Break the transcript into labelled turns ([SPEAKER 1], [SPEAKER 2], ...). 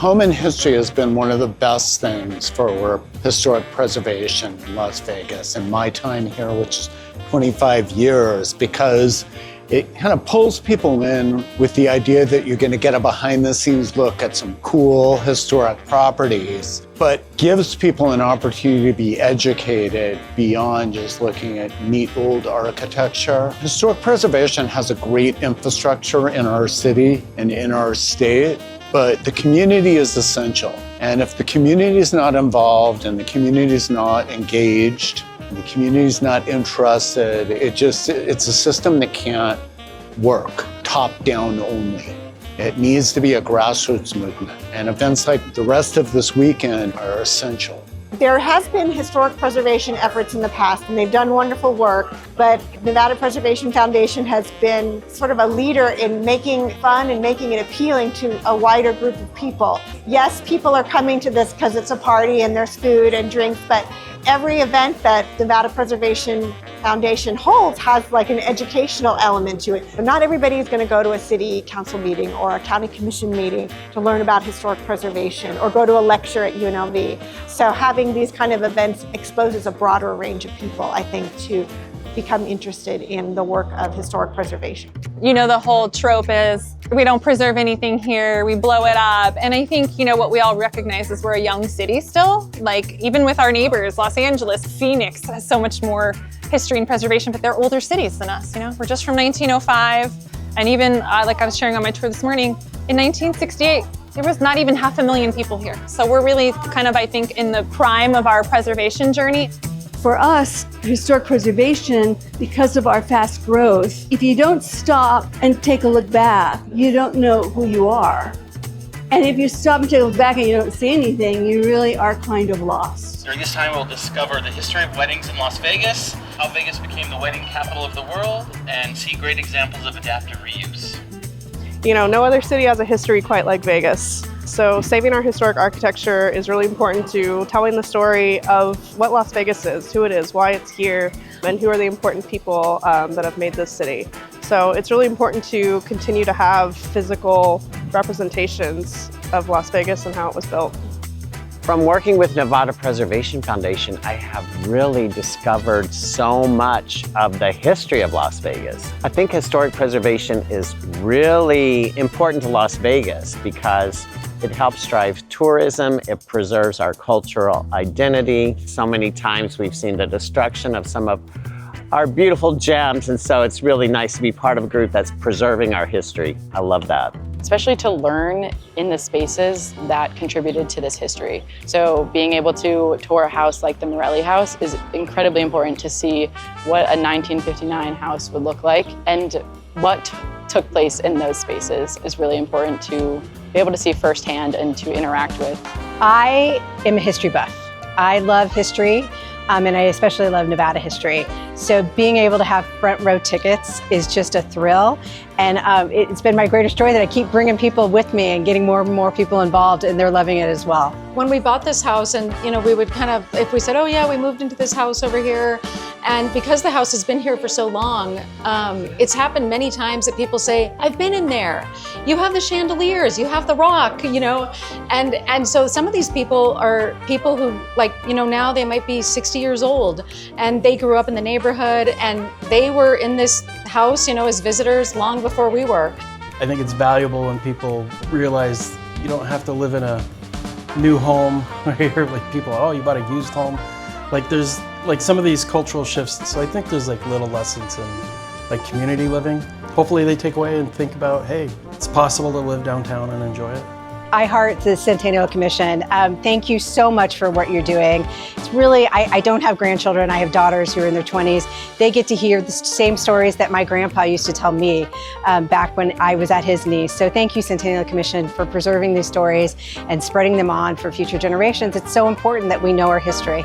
[SPEAKER 1] home and history has been one of the best things for historic preservation in Las Vegas in my time here, which is 25 years, because it kind of pulls people in with the idea that you're going to get a behind-the-scenes look at some cool historic properties, but gives people an opportunity to be educated beyond just looking at neat old architecture. Historic preservation has a great infrastructure in our city and in our state, but the community is essential. And if the community is not involved and the community is not engaged, the community is not interested, it's a system that can't work top-down only. It needs to be a grassroots movement, and events like the rest of this weekend are essential.
[SPEAKER 2] There has been historic preservation efforts in the past, and they've done wonderful work, but Nevada Preservation Foundation has been sort of a leader in making fun and making it appealing to a wider group of people. Yes, people are coming to this because it's a party and there's food and drinks, but every event that Nevada Preservation Foundation holds has like an educational element to it. But not everybody is going to go to a city council meeting or a county commission meeting to learn about historic preservation or go to a lecture at UNLV. So having these kind of events exposes a broader range of people, I think, to become interested in the work of historic preservation.
[SPEAKER 3] You know, the whole trope is we don't preserve anything here, we blow it up. And I think, you know, what we all recognize is we're a young city still. Like even with our neighbors, Los Angeles, Phoenix has so much more history and preservation, but they're older cities than us, you know? We're just from 1905. And even like I was sharing on my tour this morning, in 1968, there was not even 500,000 people here. So we're really kind of, I think, in the prime of our preservation journey.
[SPEAKER 4] For us, historic preservation, because of our fast growth, if you don't stop and take a look back, you don't know who you are. And if you stop and take a look back and you don't see anything, you really are kind of lost.
[SPEAKER 5] During this time, we'll discover the history of weddings in Las Vegas, how Vegas became the wedding capital of the world, and see great examples of adaptive reuse.
[SPEAKER 6] You know, no other city has a history quite like Vegas. So saving our historic architecture is really important to telling the story of what Las Vegas is, who it is, why it's here, and who are the important people that have made this city. So it's really important to continue to have physical representations of Las Vegas and how it was built.
[SPEAKER 7] From working with Nevada Preservation Foundation, I have really discovered so much of the history of Las Vegas. I think historic preservation is really important to Las Vegas because it helps drive tourism, it preserves our cultural identity. So many times we've seen the destruction of some of our beautiful gems, and so it's really nice to be part of a group that's preserving our history. I love that.
[SPEAKER 8] Especially to learn in the spaces that contributed to this history. So being able to tour a house like the Morelli House is incredibly important to see what a 1959 house would look like, and what took place in those spaces is really important to be able to see firsthand and to interact with.
[SPEAKER 9] I am a history buff. I love history. And I especially love Nevada history. So being able to have front row tickets is just a thrill. And it's been my greatest joy that I keep bringing people with me and getting more and more people involved, and they're loving it as well.
[SPEAKER 10] When we bought this house, and you know, we would kind of, if we said, oh yeah, we moved into this house over here, and because the house has been here for so long, it's happened many times that people say, I've been in there. You have the chandeliers, you have the rock, you know, and so some of these people are people who, like, you know, now they might be 60 years old, and they grew up in the neighborhood, and they were in this house, you know, as visitors long before we were.
[SPEAKER 11] I think it's valuable when people realize you don't have to live in a new home where like people, oh, you bought a used home. Like there's like some of these cultural shifts. So I think there's like little lessons in like community living. Hopefully they take away and think about, hey, it's possible to live downtown and enjoy it.
[SPEAKER 9] I heart the Centennial Commission. Thank you so much for what you're doing. It's really, I don't have grandchildren, I have daughters who are in their 20s. They get to hear the same stories that my grandpa used to tell me back when I was at his knees. So thank you, Centennial Commission, for preserving these stories and spreading them on for future generations. It's so important that we know our history.